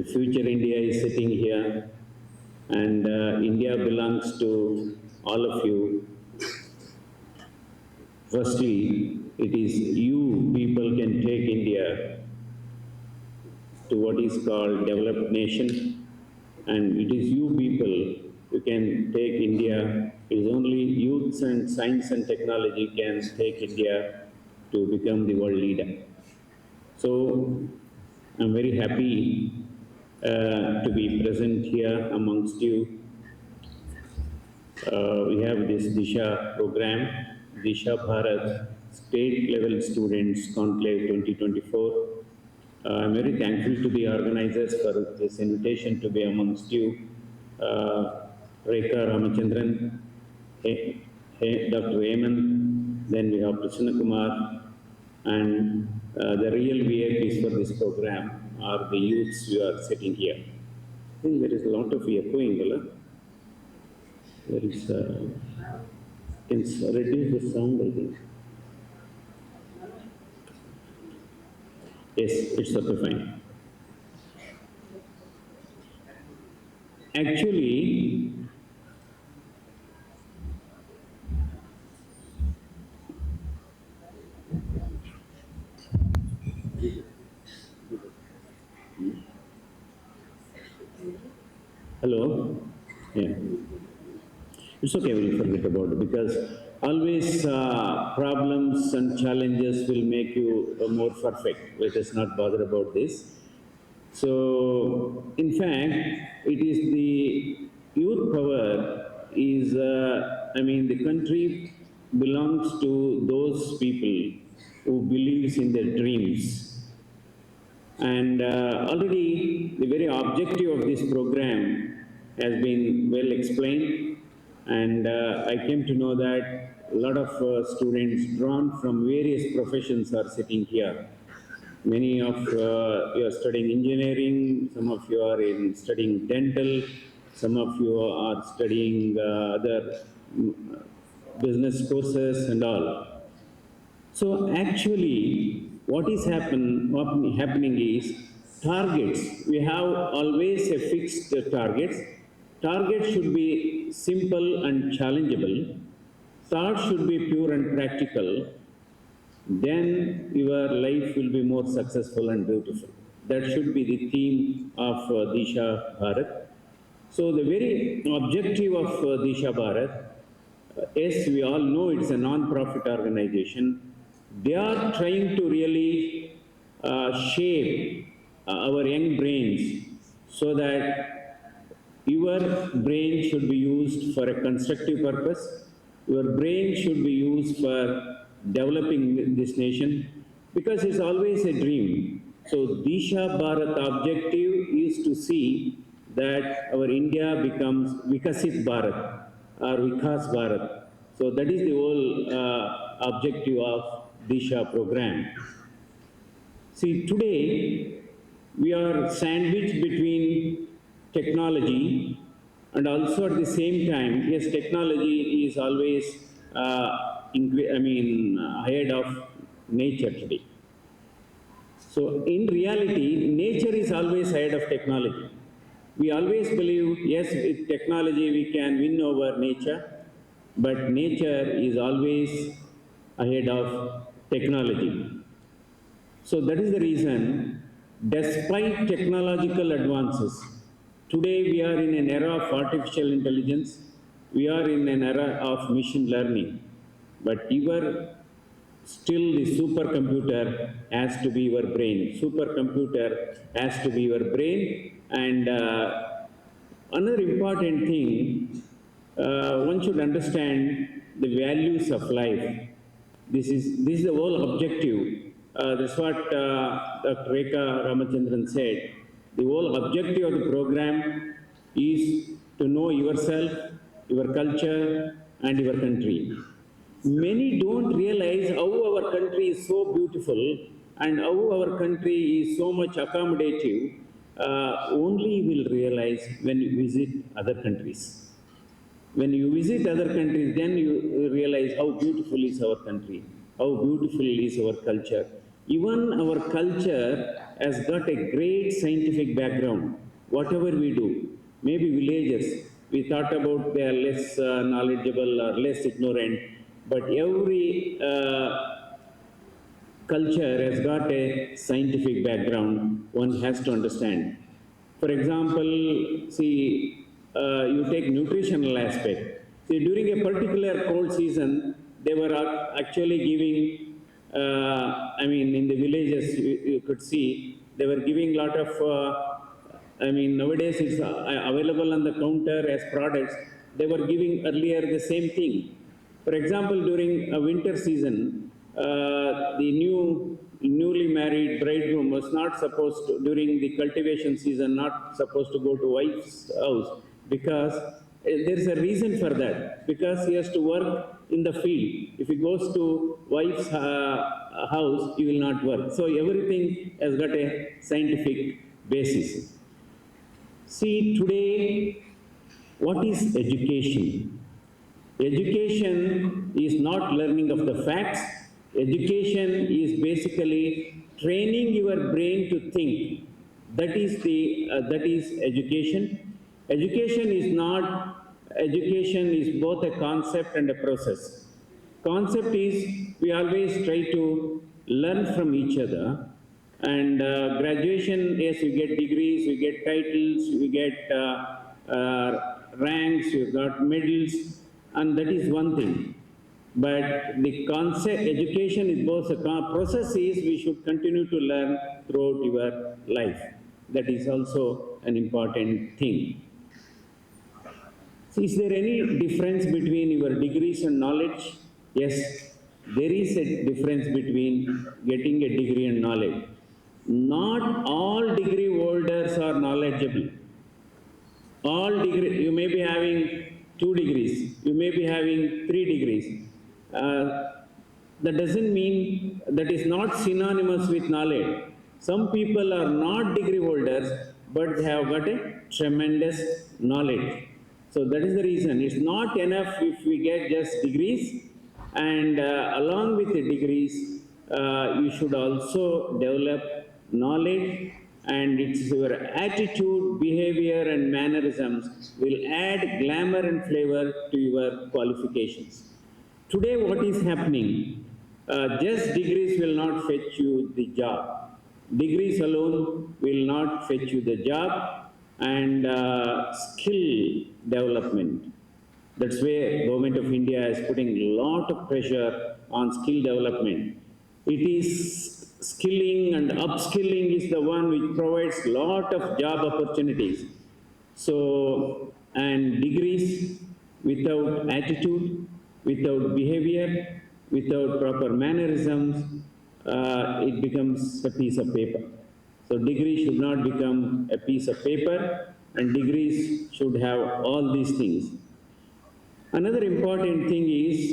The future India is sitting here, and India belongs to all of you. Firstly, it is you people can take India to what is called developed nation, and it is you people who can take India. It is only youths and science and technology can take India to become the world leader. So I'm very happy to be present here amongst you. We have this Disha program, Disha Bharat, State Level Students Conclave 2024. I'm very thankful to the organizers for this invitation to be amongst you. Rekha Ramachandran, Dr. Raymond, then we have Krishna Kumar, and the real VIPs for this program are the youths who are sitting here. I think there is a lot of echoing, there is, can reduce the sound, I think. Yes, it's okay, fine. Actually, hello? Yeah. It's okay, we'll forget about it, because always problems and challenges will make you more perfect. Let us not bother about this. So, in fact, it is the youth power is, the country belongs to those people who believes in their dreams. And already the very objective of this program has been well explained. And I came to know that a lot of students drawn from various professions are sitting here. Many of you are studying engineering, some of you are studying dental, some of you are studying other business courses and all. So actually, what is happening is targets. We have always a fixed targets. Target should be simple and challengeable. Thought should be pure and practical. Then your life will be more successful and beautiful. That should be the theme of Disha Bharat. So the very objective of Disha Bharat, yes, we all know it's a non-profit organization. They are trying to really shape our young brains so that your brain should be used for a constructive purpose. Your brain should be used for developing this nation, because it's always a dream. So Disha Bharat objective is to see that our India becomes Vikasit Bharat or Vikas Bharat. So that is the whole objective of Disha program. See, today we are sandwiched between technology, and also at the same time, yes, technology is always ahead of nature today. So in reality, nature is always ahead of technology. We always believe, yes, with technology we can win over nature, but nature is always ahead of technology. So that is the reason, despite technological advances, today we are in an era of artificial intelligence, we are in an era of machine learning, but still the supercomputer has to be your brain. Supercomputer has to be your brain. And another important thing, one should understand the values of life. This is the whole objective. That's what Dr. Rekha Ramachandran said. The whole objective of the program is to know yourself, your culture, and your country. Many don't realize how our country is so beautiful and how our country is so much accommodative. Only you will realize when you visit other countries. When you visit other countries, then you realize how beautiful is our country, how beautiful is our culture. Even our culture has got a great scientific background. Whatever we do, maybe villagers, we thought about they are less knowledgeable or less ignorant, but every culture has got a scientific background, one has to understand. For example, see, you take nutritional aspect. See, during a particular cold season, they were actually giving, in the villages, you could see, they were giving lot of, nowadays it's available on the counter as products. They were giving earlier the same thing. For example, during a winter season, the newly married bridegroom was not supposed to, during the cultivation season, not supposed to go to wife's house because there is a reason for that. Because he has to work in the field. If he goes to wife's house, he will not work. So everything has got a scientific basis. See, today, what is education? Education is not learning of the facts. Education is basically training your brain to think. That is education. Education is both a concept and a process. Concept is we always try to learn from each other, and graduation, yes, we get degrees, we get titles, we get ranks, we got medals, and that is one thing. But the concept, education is both a process is we should continue to learn throughout your life. That is also an important thing. So is there any difference between your degrees and knowledge? Yes, there is a difference between getting a degree and knowledge. Not all degree holders are knowledgeable. All degree, you may be having 2 degrees, you may be having 3 degrees. That doesn't mean, that is not synonymous with knowledge. Some people are not degree holders, but they have got a tremendous knowledge. So that is the reason. It's not enough if we get just degrees, and along with the degrees, you should also develop knowledge, and it's your attitude, behavior, and mannerisms will add glamour and flavor to your qualifications. Today, what is happening? Just degrees will not fetch you the job. Degrees alone will not fetch you the job, and skill development. That's where Government of India is putting a lot of pressure on skill development. It is skilling and upskilling is the one which provides a lot of job opportunities. So, and degrees without attitude, without behavior, without proper mannerisms, it becomes a piece of paper. So degree should not become a piece of paper, and degrees should have all these things. Another important thing is,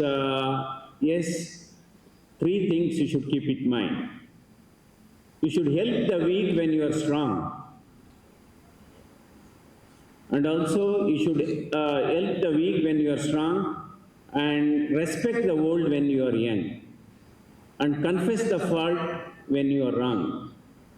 yes, 3 things you should keep in mind. You should help the weak when you are strong. And also, you should help the weak when you are strong, and respect the old when you are young. And confess the fault when you are wrong.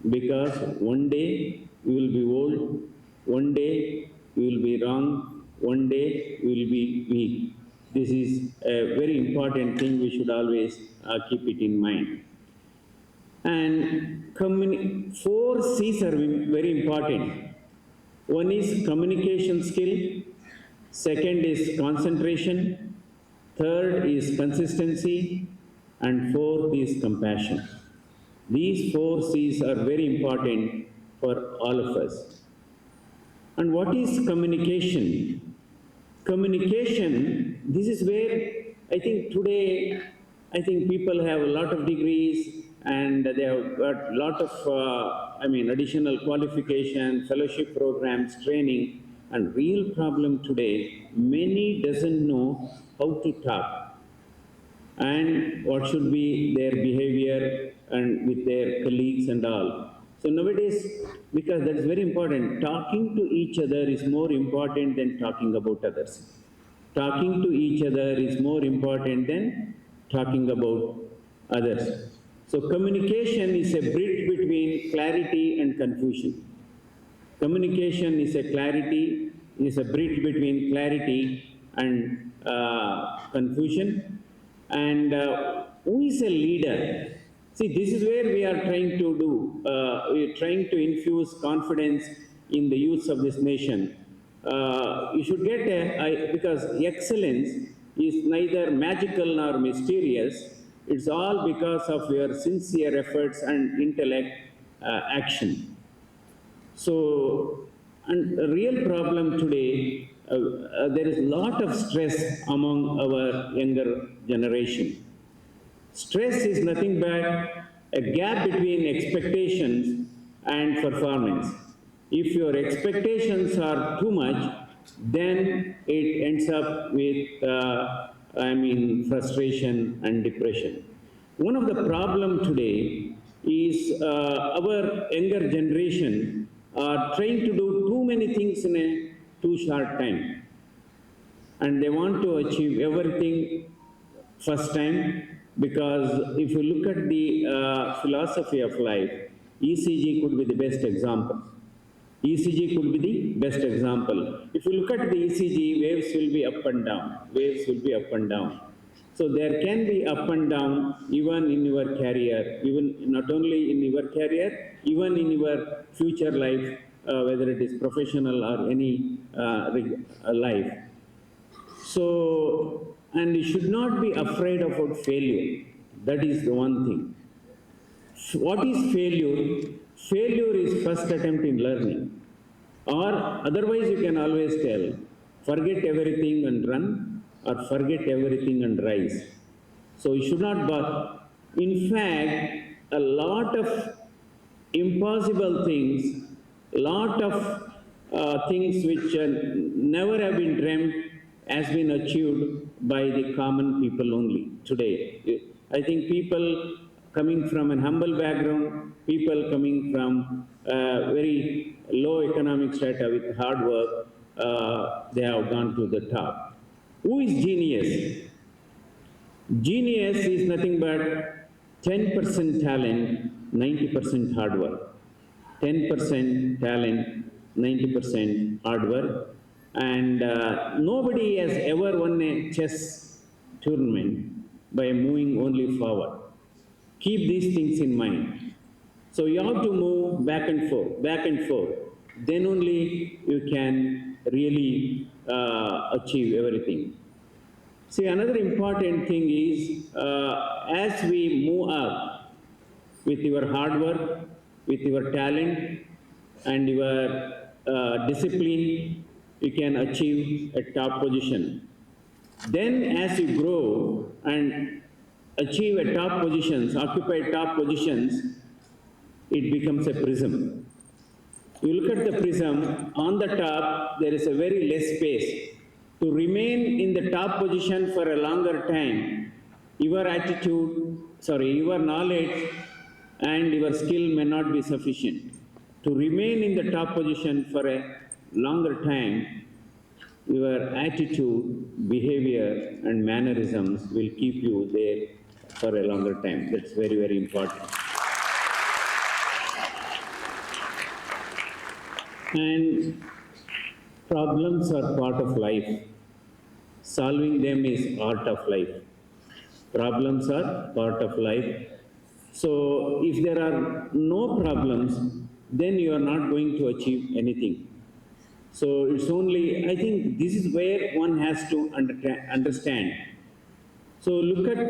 Because one day you will be old, one day you will be wrong, one day you will be weak. This is a very important thing, we should always keep it in mind. And 4 C's are very important. One is communication skill, second is concentration, third is consistency, and fourth is compassion. These 4 C's are very important for all of us. And what is communication? Communication, this is where I think today, people have a lot of degrees, and they have got a lot of, additional qualification, fellowship programs, training, and real problem today, many doesn't know how to talk and what should be their behavior and with their colleagues and all. So nowadays, because that's very important, talking to each other is more important than talking about others. Talking to each other is more important than talking about others. So communication is a bridge between between clarity and confusion. Communication is a clarity, is a bridge between clarity and confusion. And who is a leader? See, this is where we are trying to do. We are trying to infuse confidence in the youth of this nation. You should get because excellence is neither magical nor mysterious. It's all because of your sincere efforts and intellect action. So, and the real problem today, there is a lot of stress among our younger generation. Stress is nothing but a gap between expectations and performance. If your expectations are too much, then it ends up with, frustration and depression. One of the problem today is our younger generation are trying to do too many things in a too short time, and they want to achieve everything first time, because if you look at the philosophy of life, ECG could be the best example. ECG could be the best example. If you look at the ECG, waves will be up and down. Waves will be up and down. So there can be up and down even in your career, even not only in your career, even in your future life, whether it is professional or any life. So, and you should not be afraid about failure. That is the one thing. What is failure? Failure is first attempt in learning. Or otherwise you can always tell, forget everything and run, or forget everything and rise. So you should not bother. In fact, a lot of impossible things, a lot of things which never have been dreamt has been achieved by the common people only today. I think people coming from an humble background, people coming from very low economic strata with hard work, they have gone to the top. Who is genius? Genius is nothing but 10% talent, 90% hard work. 10% talent, 90% hard work. And nobody has ever won a chess tournament by moving only forward. Keep these things in mind. So you have to move back and forth, back and forth. Then only you can really achieve everything. See, another important thing is as we move up with your hard work, with your talent and your discipline, you can achieve a top position. Then as you grow and achieve a top positions, occupy top positions, it becomes a prism. You look at the prism, on the top there is a very less space. To remain in the top position for a longer time, your your knowledge and your skill may not be sufficient. To remain in the top position for a longer time, your attitude, behavior and mannerisms will keep you there for a longer time. That's very, very important. And problems are part of life. Solving them is art of life. Problems are part of life. So if there are no problems, then you are not going to achieve anything. So it's only, I think this is where one has to understand. So look at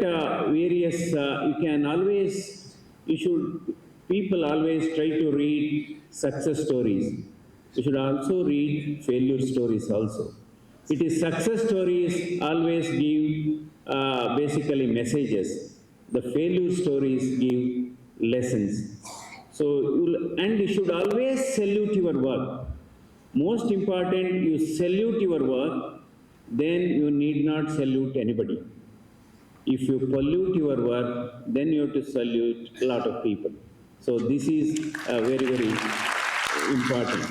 people always try to read success stories. You should also read failure stories also. It is success stories always give basically messages. The failure stories give lessons. So, and you should always salute your work. Most important, you salute your work, then you need not salute anybody. If you pollute your work, then you have to salute a lot of people. So this is very, very important.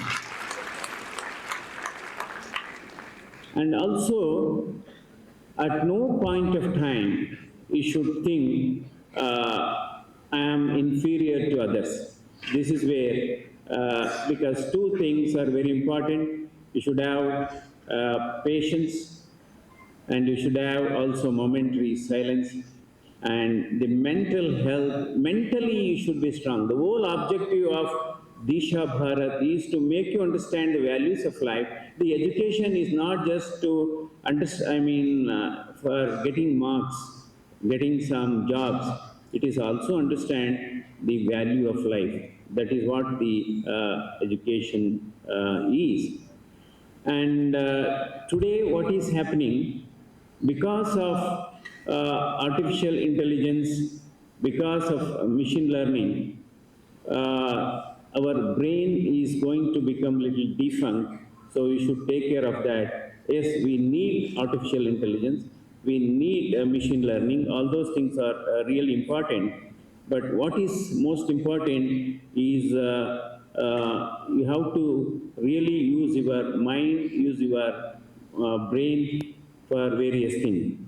And also, at no point of time, you should think, I am inferior to others. This is where, because two things are very important. You should have patience, and you should have also momentary silence, and the mental health, mentally you should be strong. The whole objective of Disha Bharat is to make you understand the values of life. The education is not just to understand, for getting marks, getting some jobs. It is also understand the value of life. That is what the education is. And today, what is happening, because of artificial intelligence, because of machine learning, our brain is going to become little defunct. So we should take care of that. Yes, we need artificial intelligence. We need machine learning. All those things are really important. But what is most important is you have to really use your mind, use your brain for various things.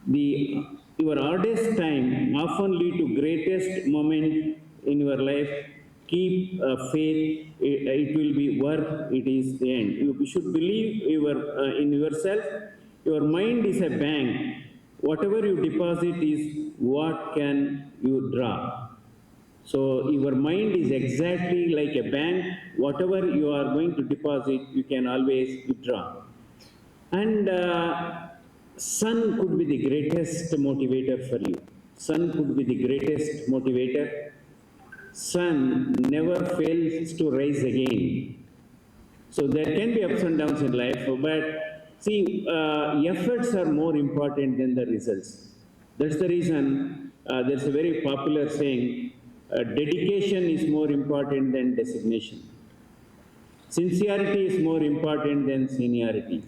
Your hardest time often lead to greatest moment in your life. Keep faith. It will be worth. It is the end. You should believe in yourself. Your mind is a bank. Whatever you deposit is what can you draw. So your mind is exactly like a bank. Whatever you are going to deposit, you can always withdraw. And sun could be the greatest motivator for you. Sun could be the greatest motivator. Sun never fails to rise again. So there can be ups and downs in life, but see, efforts are more important than the results. That's the reason there's a very popular saying, dedication is more important than designation. Sincerity is more important than seniority.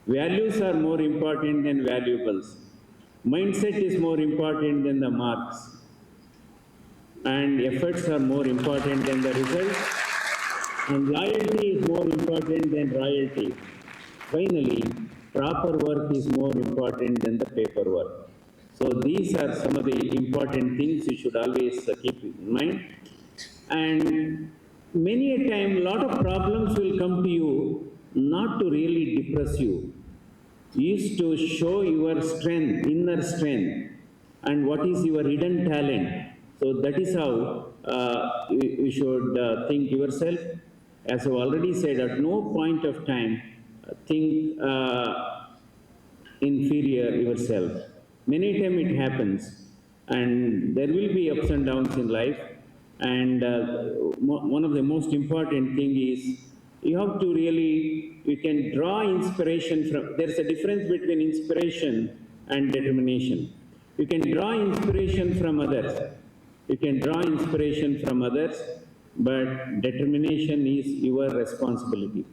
Values are more important than valuables. Mindset is more important than the marks. And efforts are more important than the results. And loyalty is more important than royalty. Finally, proper work is more important than the paperwork. So these are some of the important things you should always keep in mind. And many a time, a lot of problems will come to you not to really depress you, is to show your strength, inner strength, and what is your hidden talent. So that is how you should think yourself. As I've already said, at no point of time think inferior yourself. Many times it happens, and there will be ups and downs in life. And one of the most important thing is you have to really, you can draw inspiration from, there's a difference between inspiration and determination. You can draw inspiration from others. You can draw inspiration from others, but determination is your responsibility.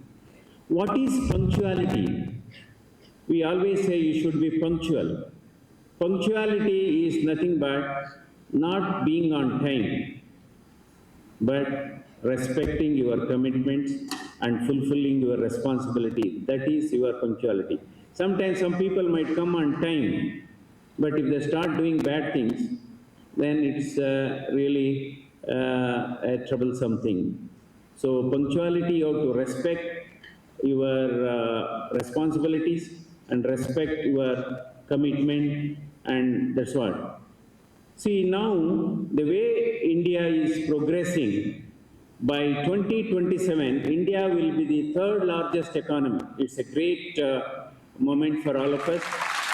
What is punctuality? We always say you should be punctual. Punctuality is nothing but not being on time, but respecting your commitments and fulfilling your responsibility. That is your punctuality. Sometimes some people might come on time, but if they start doing bad things, then it's really a troublesome thing. So punctuality, you have to respect your responsibilities and respect your commitment, and that's what. See, now the way India is progressing, by 2027, India will be the third largest economy. It's a great moment for all of us.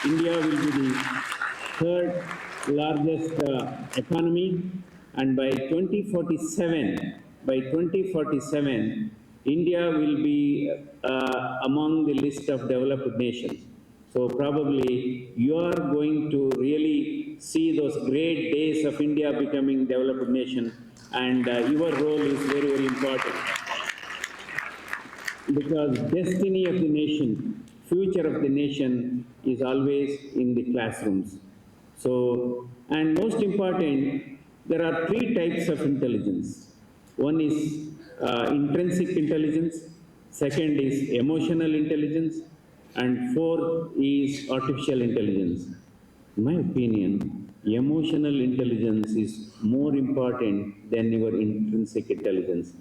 India will be the third largest economy, and by 2047, India will be among the list of developed nations. So probably you are going to really see those great days of India becoming developed nation, and your role is very, very important. Because destiny of the nation, future of the nation is always in the classrooms. So, and most important, there are three types of intelligence. One is intrinsic intelligence, second is emotional intelligence, and fourth is artificial intelligence. In my opinion, emotional intelligence is more important than your intrinsic intelligence.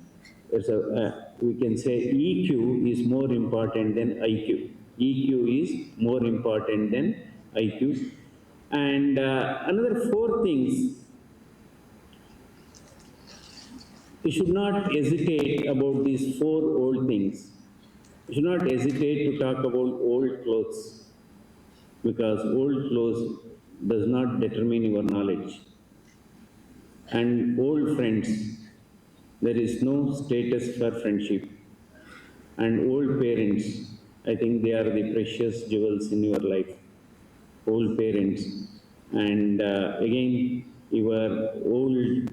We can say EQ is more important than IQ. EQ is more important than IQ. And another four things, you should not hesitate about these four old things. You should not hesitate to talk about old clothes, because old clothes does not determine your knowledge. And old friends, there is no status for friendship. And old parents, I think they are the precious jewels in your life. Old parents. And again, your old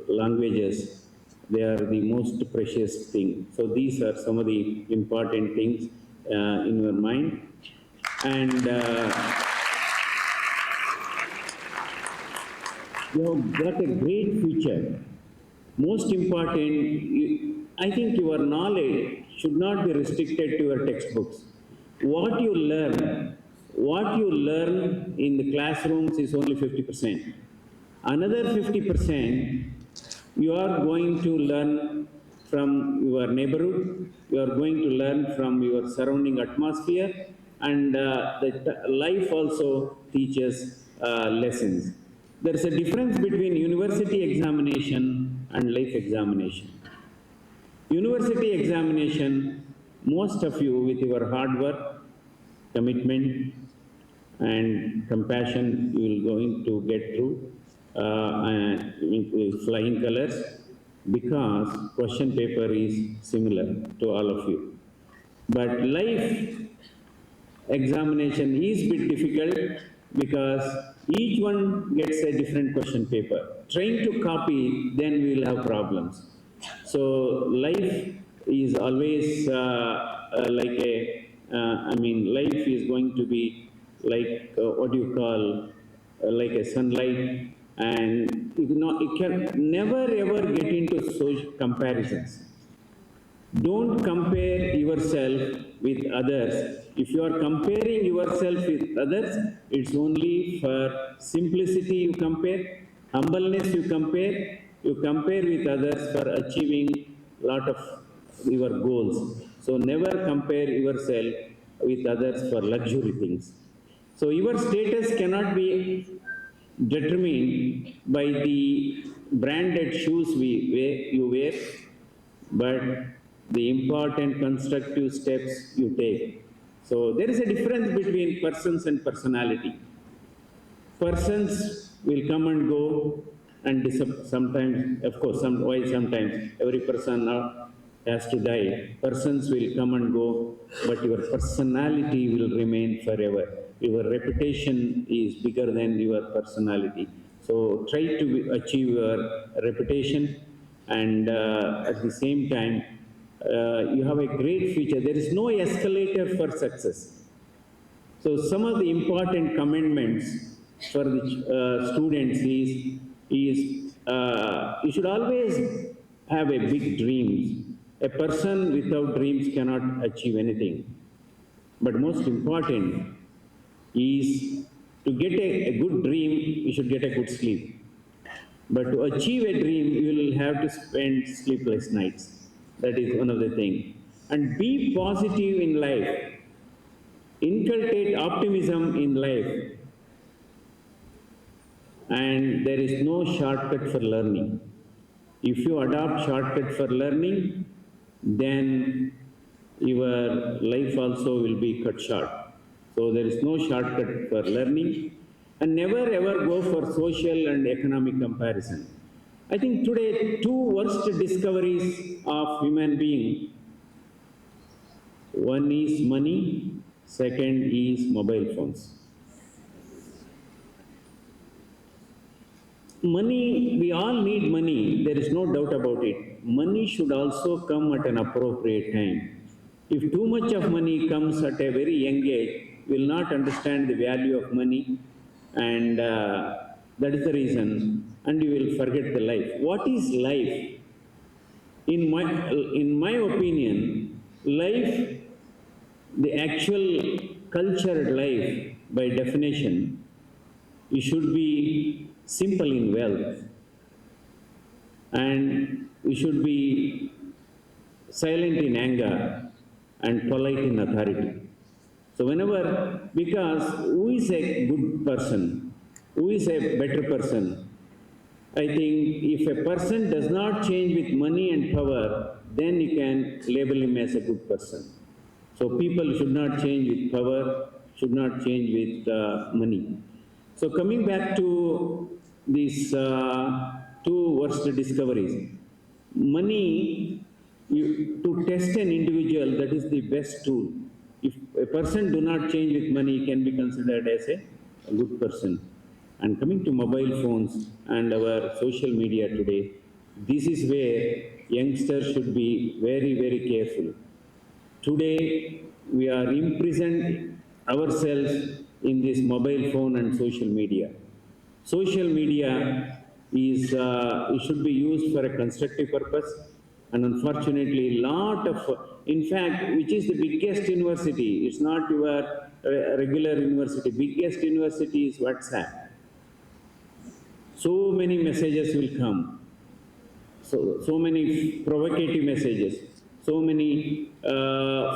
languages, they are the most precious thing. So these are some of the important things in your mind. And you have got a great future. Most important, I think your knowledge should not be restricted to your textbooks. What you learn in the classrooms is only 50%. Another 50%, you are going to learn from your neighborhood, you are going to learn from your surrounding atmosphere, and the life also teaches lessons. There is a difference between university examination and life examination. University examination, most of you with your hard work, commitment, and compassion, you will going to get through with flying colors, because question paper is similar to all of you. But life examination is bit difficult, because each one gets a different question paper. Trying to copy, then we will have problems. So life is always life is going to be like what you call like a sunlight, and you can never ever get into social comparisons. Don't compare yourself with others. If you are comparing yourself with others, it's only for simplicity you compare, humbleness you compare with others for achieving a lot of your goals. So never compare yourself with others for luxury things. So your status cannot be determined by the branded shoes you wear, but the important constructive steps you take. So there is a difference between persons and personality. Persons will come and go, and sometimes, of course, sometimes every person now has to die. Persons will come and go, but your personality will remain forever. Your reputation is bigger than your personality. So try to achieve your reputation, and at the same time, you have a great future. There is no escalator for success. So some of the important commandments for the students is you should always have a big dreams. A person without dreams cannot achieve anything. But most important is to get a good dream, you should get a good sleep. But to achieve a dream, you will have to spend sleepless nights. That is one of the things. And be positive in life. Inculcate optimism in life. And there is no shortcut for learning. If you adopt shortcut for learning, then your life also will be cut short. So there is no shortcut for learning. And never ever go for social and economic comparison. I think today, two worst discoveries of human being, one is money, second is mobile phones. Money, we all need money, there is no doubt about it. Money should also come at an appropriate time. If too much of money comes at a very young age, we will not understand the value of money, and that is the reason, and you will forget the life. What is life? In my opinion, life, the actual cultured life, by definition, You should be simple in wealth, and we should be silent in anger and polite in authority. So whenever, because who is a good person, who is a better person, I think if a person does not change with money and power, then you can label him as a good person. So people should not change with power, should not change with money. So coming back to these two worst discoveries, money, to test an individual, that is the best tool. If a person do not change with money, he can be considered as a good person. And coming to mobile phones and our social media today, this is where youngsters should be very, very careful. Today, we are imprisoned ourselves in this mobile phone and social media. Social media is it should be used for a constructive purpose, and unfortunately, lot of, in fact, which is the biggest university? It's not your regular university. Biggest university is WhatsApp. So many messages will come, so many provocative messages, so many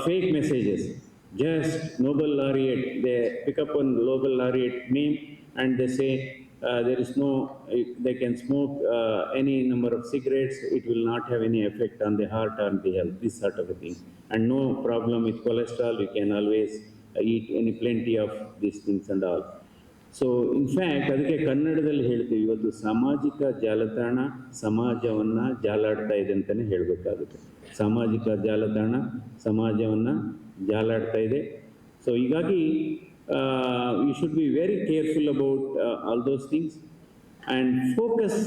fake messages. Just Nobel laureate, they pick up on Nobel laureate name and they say there is no, they can smoke any number of cigarettes, it will not have any effect on the heart or the health, this sort of a thing. And no problem with cholesterol, you can always eat any plenty of these things and all. So in fact ಅದಕ್ಕೆ ಕನ್ನಡದಲ್ಲಿ ಹೇಳ್ತೀವಿ, ಇವತ್ತು ಸಾಮಾಜಿಕ ಜಾಲತಾಣ ಸಮಾಜವನ್ನು ಜಾಲಾಡ್ತಾ ಇದೆ ಅಂತಲೇ ಹೇಳಬೇಕಾಗುತ್ತೆ. ಸಾಮಾಜಿಕ ಜಾಲತಾಣ ಸಮಾಜವನ್ನು ಜಾಲಾಡ್ತಾ ಇದೆ. ಸೊ ಹೀಗಾಗಿ you should be very careful about all those things, and focus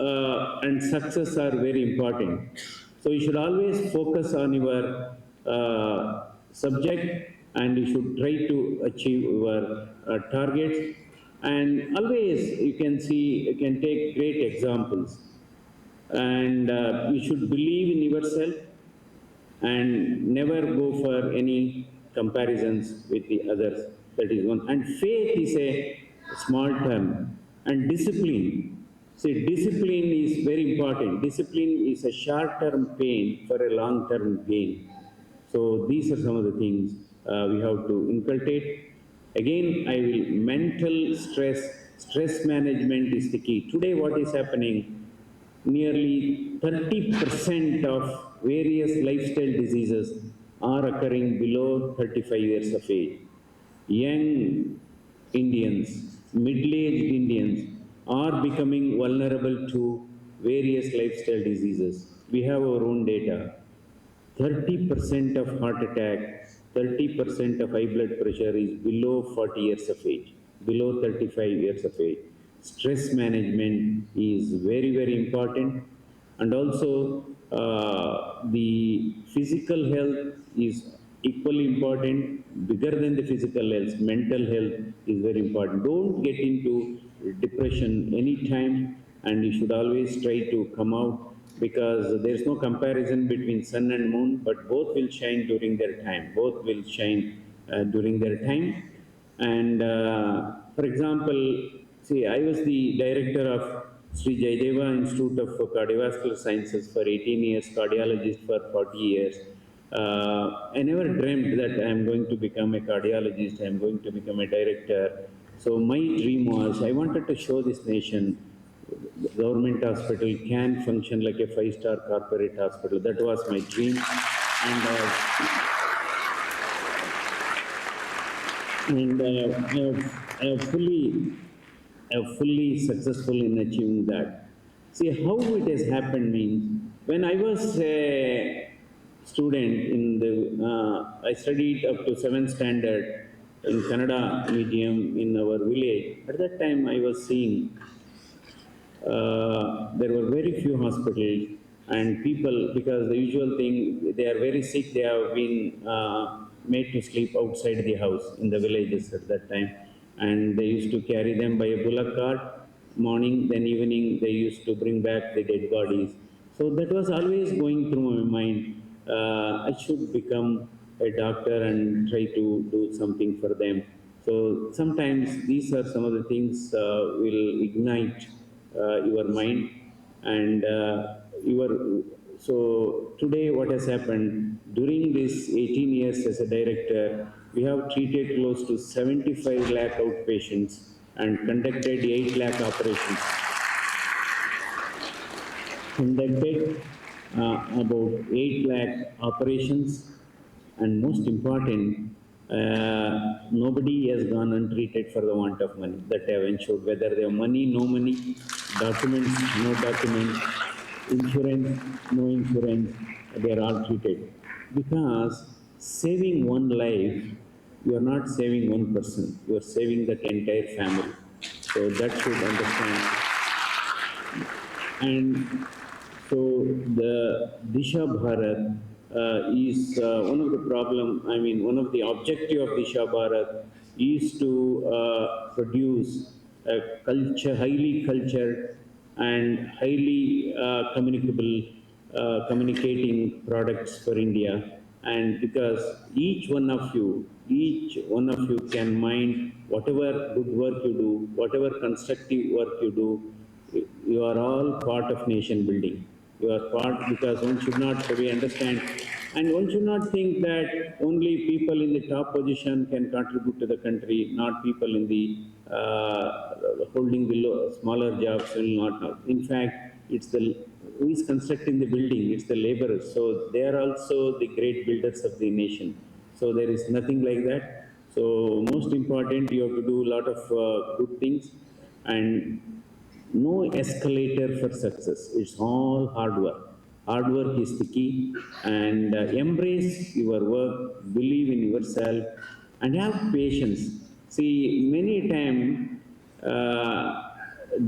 and success are very important. So you should always focus on your subject, and you should try to achieve your targets. And always you can see, you can take great examples, and you should believe in yourself and never go for any comparisons with the others. That is one. And faith is a small term, and discipline. See, discipline is very important. Discipline is a short-term pain for a long-term gain. So these are some of the things we have to inculcate. Again, I will mental stress management is the key. Today what is happening, nearly 30% of various lifestyle diseases are occurring below 35 years of age. Young Indians, middle-aged Indians are becoming vulnerable to various lifestyle diseases. We have our own data. 30% of heart attack, 30% of high blood pressure is below 40 years of age, below 35 years of age. Stress management is very, very important. And also the physical health is equally important, bigger than the physical health. Mental health is very important. Don't get into depression anytime, and you should always try to come out, because there is no comparison between sun and moon, but both will shine during their time. Both will shine during their time. And for example, see, I was the director of Sri Jayadeva Institute of Cardiovascular Sciences for 18 years, cardiologist for 40 years. I never dreamt that I am going to become a cardiologist, I am going to become a director. So my dream was, I wanted to show this nation the government hospital can function like a 5-star corporate hospital. That was my dream, and I have fully successful in achieving that. See, how it has happened means, when I was a student in the, I studied up to 7th standard in Kannada medium in our village. At that time, I was seeing there were very few hospitals, and people, because the usual thing, they are very sick, they have been made to sleep outside the house in the villages at that time, and they used to carry them by a bullock cart, morning, then evening they used to bring back the dead bodies. So that was always going through my mind, I should become a doctor and try to do something for them. So sometimes these are some of the things will ignite your mind and your. So today, what has happened during this 18 years as a director, we have treated close to 75 lakh outpatients and conducted 8 lakh operations. Conducted about 8 lakh operations, and most important, nobody has gone untreated for the want of money. That have ensured, whether they have money, no money, documents, no documents, insurance, no insurance, they are all treated. Because saving one life, you are not saving one person, you are saving that entire family. So that should understand. And so the Disha Bharat is one of the one of the objective of Disha Bharat is to produce a highly cultured and highly communicating products for India. And because each one of you can mind whatever good work you do, whatever constructive work you do, you are all part of nation building. You are part, because one should not, we understand, and one should not think that only people in the top position can contribute to the country, not people in the holding the smaller jobs will not know. In fact, it's the who is constructing the building, it's the laborers. So they are also the great builders of the nation. So there is nothing like that. So most important, you have to do a lot of good things, and no escalator for success. It's all hard work. Hard work is the key, and embrace your work, believe in yourself, and have patience. See, many times,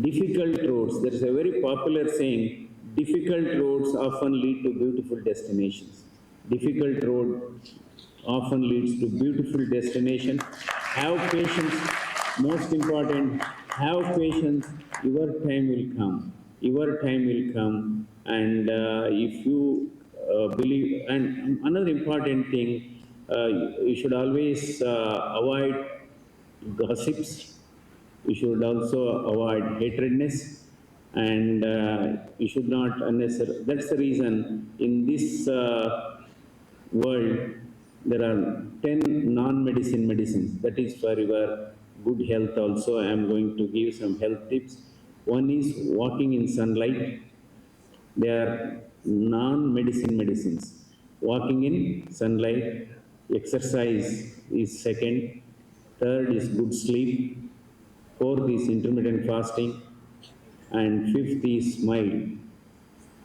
difficult roads, there is a very popular saying, difficult roads often lead to beautiful destinations. Difficult road often leads to beautiful destination. Have patience, most important, have patience, your time will come. Your time will come, and if you believe, and another important thing, you should always avoid gossips. You should also avoid hatredness, and you should not unnecessarily. That's the reason in this world there are 10 non-medicine medicines. That is for your good health also. I am going to give some health tips. One is walking in sunlight. They are non-medicine medicines. Walking in sunlight, exercise is second, third is good sleep, fourth is intermittent fasting, and fifth is smile.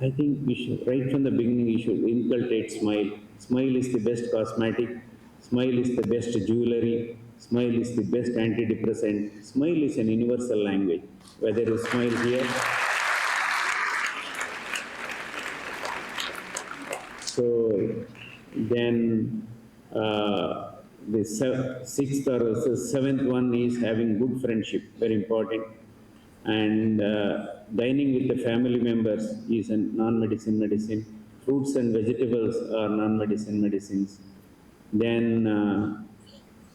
I think we should, right from the beginning, we should inculcate smile. Smile is the best cosmetic. Smile is the best jewelry. Smile is the best antidepressant. Smile is an universal language. Whether you smile here, so then the sixth or the seventh one is having good friendship, very important. And dining with the family members is a non-medicine medicine. Fruits and vegetables are non-medicine medicines. Then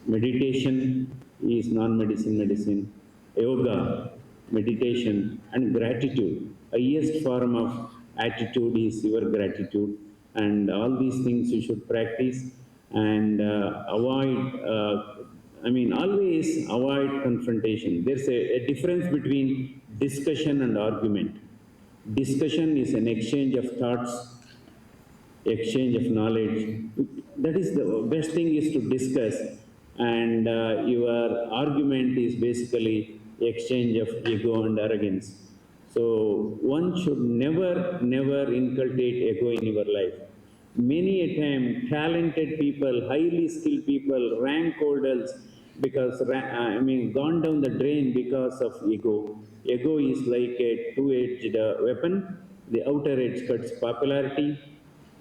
meditation is non-medicine medicine. Yoga, meditation, and gratitude. Highest form of attitude is your gratitude, and all these things you should practice and avoid. Always avoid confrontation. There's a difference between discussion and argument. Discussion is an exchange of thoughts, exchange of knowledge. That is the best thing is to discuss, and your argument is basically exchange of ego and arrogance. So one should never inculcate ego in your life. Many a time, talented people, highly skilled people, rank holders, gone down the drain because of ego. Ego is like a two-edged weapon. The outer edge cuts popularity,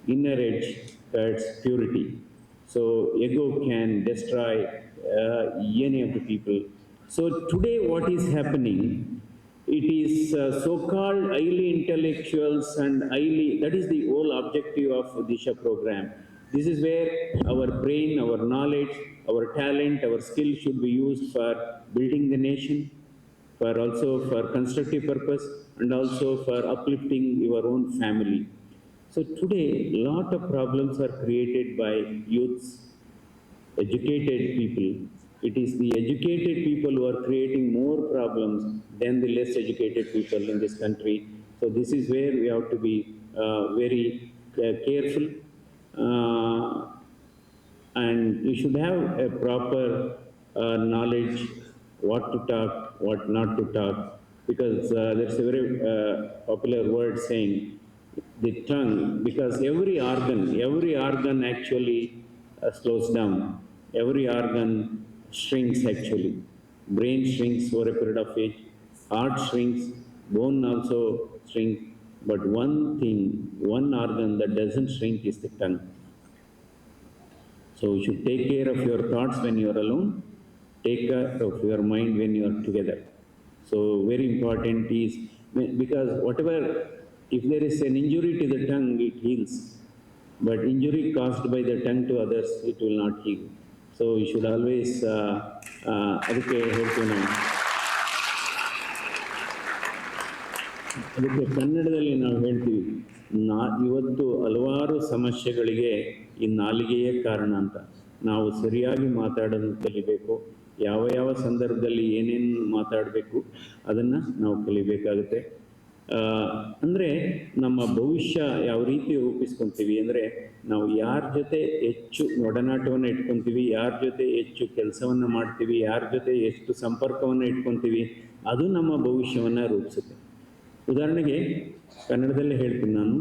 inner edge cuts purity. So ego can destroy any of the people. So today what is happening, it is so-called highly intellectuals and highly, that is the whole objective of Disha program. This is where our brain, our knowledge, our talent, our skill should be used for building the nation, for also for constructive purpose, and also for uplifting your own family. So today, a lot of problems are created by youths, educated people. It is the educated people who are creating more problems than the less educated people in this country. So this is where we have to be very careful, and you should have a proper knowledge what to talk, what not to talk, because there's a very popular word saying the tongue, because every organ actually slows down. Every organ shrinks actually. Brain shrinks over a period of age, heart shrinks, bone also shrinks, but one thing, one organ that doesn't shrink is the tongue. So you should take care of your thoughts when you are alone, take care of your mind when you are together. So very important is, because whatever, if there is an injury to the tongue, it heals. But injury caused by the tongue to others, it will not heal. So you should always ಅದಕ್ಕೆ ಹೇಳ್ತೀವಿ ನಾವು. ಅದಕ್ಕೆ ಕನ್ನಡದಲ್ಲಿ ನಾವು ಹೇಳ್ತೀವಿ, ಇವತ್ತು ಹಲವಾರು ಸಮಸ್ಯೆಗಳಿಗೆ ಈ ನಾಲಿಗೆಯೇ ಕಾರಣ ಅಂತ. ನಾವು ಸರಿಯಾಗಿ ಮಾತಾಡೋದನ್ನು ಕಲಿಬೇಕು, ಯಾವ ಯಾವ ಸಂದರ್ಭದಲ್ಲಿ ಏನೇನು ಮಾತಾಡಬೇಕು ಅದನ್ನು ನಾವು ಕಲಿಬೇಕಾಗುತ್ತೆ. ಅಂದರೆ ನಮ್ಮ ಭವಿಷ್ಯ ಯಾವ ರೀತಿ ರೂಪಿಸ್ಕೊತೀವಿ ಅಂದರೆ, ನಾವು ಯಾರ ಜೊತೆ ಹೆಚ್ಚು ಒಡನಾಟವನ್ನು ಇಟ್ಕೊತೀವಿ, ಯಾರ ಜೊತೆ ಹೆಚ್ಚು ಕೆಲಸವನ್ನು ಮಾಡ್ತೀವಿ, ಯಾರ ಜೊತೆ ಎಷ್ಟು ಸಂಪರ್ಕವನ್ನು ಇಟ್ಕೊತೀವಿ, ಅದು ನಮ್ಮ ಭವಿಷ್ಯವನ್ನು ರೂಪಿಸುತ್ತೆ. ಉದಾಹರಣೆಗೆ ಕನ್ನಡದಲ್ಲೇ ಹೇಳ್ತೀನಿ ನಾನು,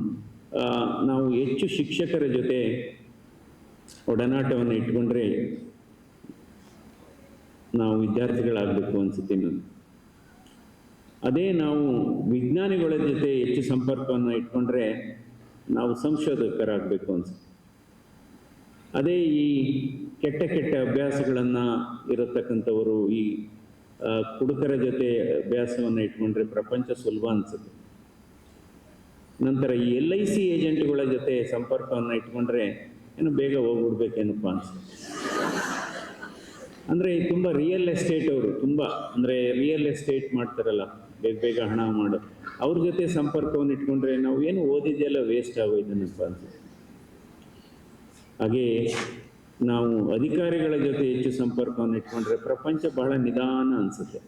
ನಾವು ಹೆಚ್ಚು ಶಿಕ್ಷಕರ ಜೊತೆ ಒಡನಾಟವನ್ನು ಇಟ್ಕೊಂಡ್ರೆ ನಾವು ವಿದ್ಯಾರ್ಥಿಗಳಾಗಬೇಕು ಅನಿಸುತ್ತೆ ನಾನು. ಅದೇ ನಾವು ವಿಜ್ಞಾನಿಗಳ ಜೊತೆ ಹೆಚ್ಚು ಸಂಪರ್ಕವನ್ನು ಇಟ್ಕೊಂಡ್ರೆ ನಾವು ಸಂಶೋಧಕರಾಗಬೇಕು ಅನಿಸುತ್ತೆ. ಅದೇ ಈ ಕೆಟ್ಟ ಕೆಟ್ಟ ಅಭ್ಯಾಸಗಳನ್ನು ಇರತಕ್ಕಂಥವರು, ಈ ಕುಡುಕರ ಜೊತೆ ಅಭ್ಯಾಸವನ್ನು ಇಟ್ಕೊಂಡ್ರೆ ಪ್ರಪಂಚ ಸುಲಭ ಅನಿಸುತ್ತೆ. ನಂತರ ಈ LIC ಏಜೆಂಟ್ಗಳ ಜೊತೆ ಸಂಪರ್ಕವನ್ನು ಇಟ್ಕೊಂಡ್ರೆ ಏನು ಬೇಗ ಹೋಗ್ಬಿಡ್ಬೇಕೇನಪ್ಪ ಅನಿಸುತ್ತೆ. ಅಂದರೆ ತುಂಬ ರಿಯಲ್ ಎಸ್ಟೇಟ್ ಅವರು, ತುಂಬ ಅಂದರೆ ರಿಯಲ್ ಎಸ್ಟೇಟ್ ಮಾಡ್ತಾರಲ್ಲ, ಬೇಗ ಬೇಗ ಹಣ ಮಾಡು, ಅವ್ರ ಜೊತೆ ಸಂಪರ್ಕವನ್ನು ಇಟ್ಕೊಂಡ್ರೆ ನಾವು ಏನು ಓದಿದೆಲ್ಲ ವೇಸ್ಟ್ ಆಗೋಯ್ತನಪ್ಪ ಅನಿಸುತ್ತೆ. ಹಾಗೆ ನಾವು ಅಧಿಕಾರಿಗಳ ಜೊತೆ ಹೆಚ್ಚು ಸಂಪರ್ಕವನ್ನು ಇಟ್ಕೊಂಡ್ರೆ ಪ್ರಪಂಚ ಬಹಳ ನಿಧಾನ ಅನಿಸುತ್ತೆ.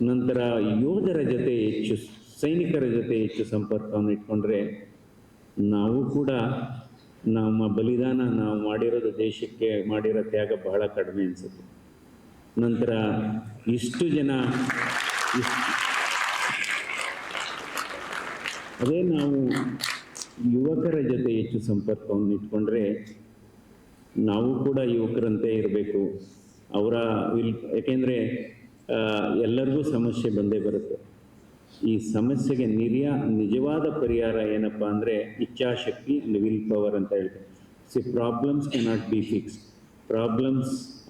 ನಂತರ ಯೋಧರ ಜೊತೆ ಹೆಚ್ಚು, ಸೈನಿಕರ ಜೊತೆ ಹೆಚ್ಚು ಸಂಪರ್ಕವನ್ನು ಇಟ್ಕೊಂಡ್ರೆ ನಾವು ಕೂಡ ನಮ್ಮ ಬಲಿದಾನ, ನಾವು ಮಾಡಿರೋದು ದೇಶಕ್ಕೆ ಮಾಡಿರೋ ತ್ಯಾಗ ಬಹಳ ಕಡಿಮೆ ಅನಿಸುತ್ತೆ. ನಂತರ ಇಷ್ಟು ಜನ, ಅದೇ ನಾವು ಯುವಕರ ಜೊತೆ ಹೆಚ್ಚು ಸಂಪರ್ಕವನ್ನು ಇಟ್ಕೊಂಡ್ರೆ ನಾವು ಕೂಡ ಯುವಕರಂತೆ ಇರಬೇಕು. ಅವರ ಯಾಕೆಂದರೆ ಎಲ್ಲರಿಗೂ ಸಮಸ್ಯೆ ಬಂದೇ ಬರುತ್ತೆ. ಈ ಸಮಸ್ಯೆಗೆ ನಿಜವಾದ ಪರಿಹಾರ ಏನಪ್ಪ ಅಂದರೆ ಇಚ್ಛಾಶಕ್ತಿ ಅಂಡ್ ವಿಲ್ ಪವರ್ ಅಂತ ಹೇಳ್ತಾರೆ. Problems cannot be fixed. Problems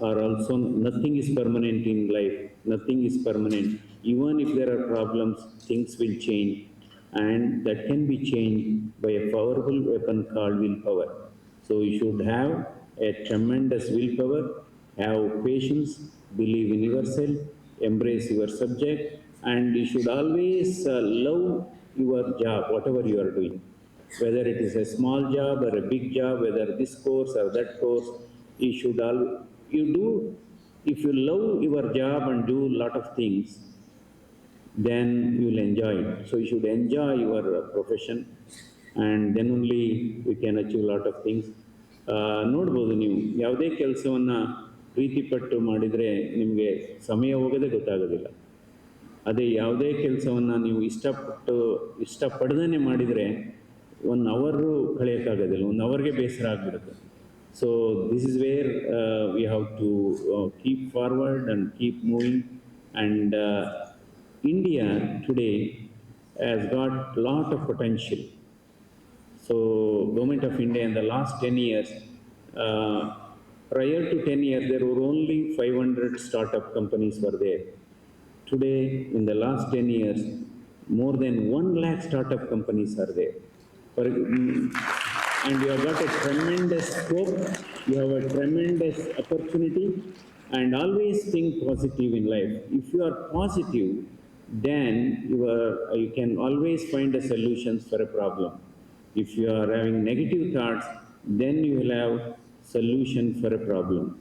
are also, nothing is permanent in life, nothing is permanent. Even if there are problems, things will change, and that can be changed by a powerful weapon called willpower. So you should have a tremendous willpower, have patience, believe in yourself, embrace your subject, and you should always love your job, whatever you are doing. Whether it is a small job or a big job, whether this course or that course, you should if you love your job and do a lot of things, then you will enjoy it. So you should enjoy your profession, and then only we can achieve a lot of things. ನೋಡ್ಬೋದು, ನೀವು ಯಾವುದೇ ಕೆಲಸವನ್ನು ಪ್ರೀತಿಪಟ್ಟು ಮಾಡಿದರೆ ನಿಮಗೆ ಸಮಯ ಹೋಗೋದೇ ಗೊತ್ತಾಗೋದಿಲ್ಲ. ಅದೇ ಯಾವುದೇ ಕೆಲಸವನ್ನು ನೀವು ಇಷ್ಟಪಡ್ದೇ ಮಾಡಿದರೆ 1 ಅವರು ಕಳೆಯೋಕ್ಕಾಗೋದಿಲ್ಲ, 1 ಅವರ್ಗೆ ಬೇಸರ ಆಗಿಬಿಡುತ್ತೆ. So this is where we have to keep forward and keep moving. And India today has got lot of potential. So Government of India in the last 10 years, prior to 10 years, there were only 500 startup companies were there. Today, in the last 10 years, more than 1 lakh startup companies are there. and you have got a tremendous scope, you have a tremendous opportunity, and always think positive in life. If you are positive, then you can always find a solutions for a problem. If you are having negative thoughts, then you will have solution for a problem.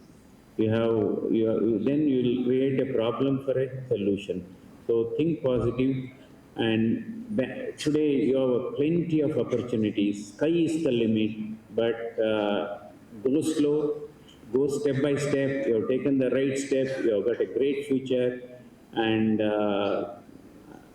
Then you will create a problem for a solution. So think positive, and today you have plenty of opportunities. Sky is the limit, but go slow, go step by step. You have taken the right step. You have got a great future, and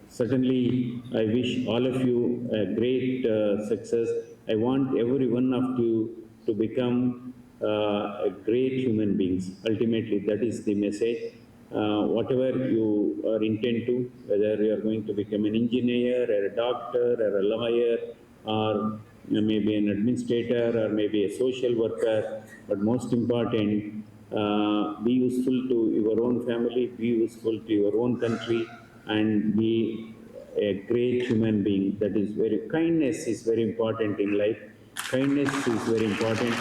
certainly, I wish all of you a great success. I want every one of you to become a great human beings. Ultimately, that is the message. Whatever you are intent to, whether you are going to become an engineer, or a doctor, or a lawyer, or maybe an administrator, or maybe a social worker, but most important, be useful to your own family, be useful to your own country, and be a great human being. That is kindness is very important in life. Kindness is very important.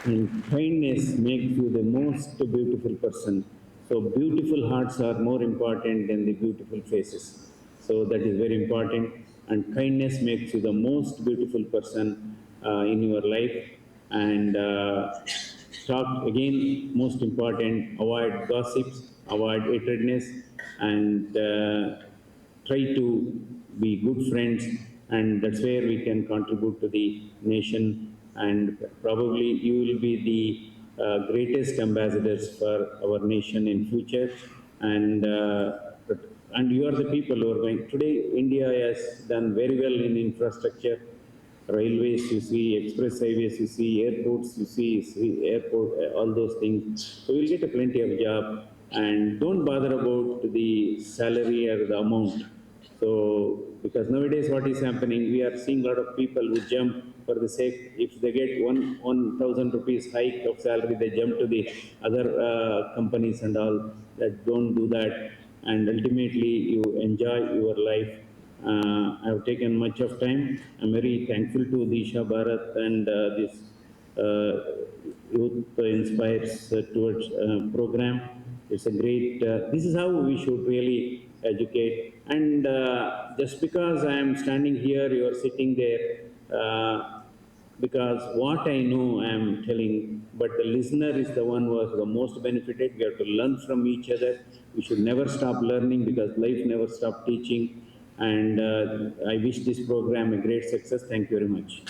And kindness makes you the most beautiful person. So beautiful hearts are more important than the beautiful faces. So that is very important. And kindness makes you the most beautiful person in your life. And talk again, most important, avoid gossips, avoid hatredness, and try to be good friends, and that's where we can contribute to the nation, and probably you will be the greatest ambassadors for our nation in future, and you are the people who are going. Today, India has done very well in infrastructure. Railways, you see, express highways, you see, airports, you see airport, all those things. So you'll get a plenty of job, and don't bother about the salary or the amount. So, because nowadays what is happening, we are seeing a lot of people who jump for the sake, if they get 1,000 rupees hike of salary, they jump to the other companies and all. That don't do that, and ultimately you enjoy your life. I have taken much of time. I'm very thankful to Disha Bharat and this Youth Inspires Towards program. It's a great, this is how we should really educate. And just because I am standing here, you are sitting there, because what I know I am telling, but the listener is the one who has the most benefited. We have to learn from each other. We should never stop learning, because life never stops teaching. And I wish this program a great success. Thank you very much.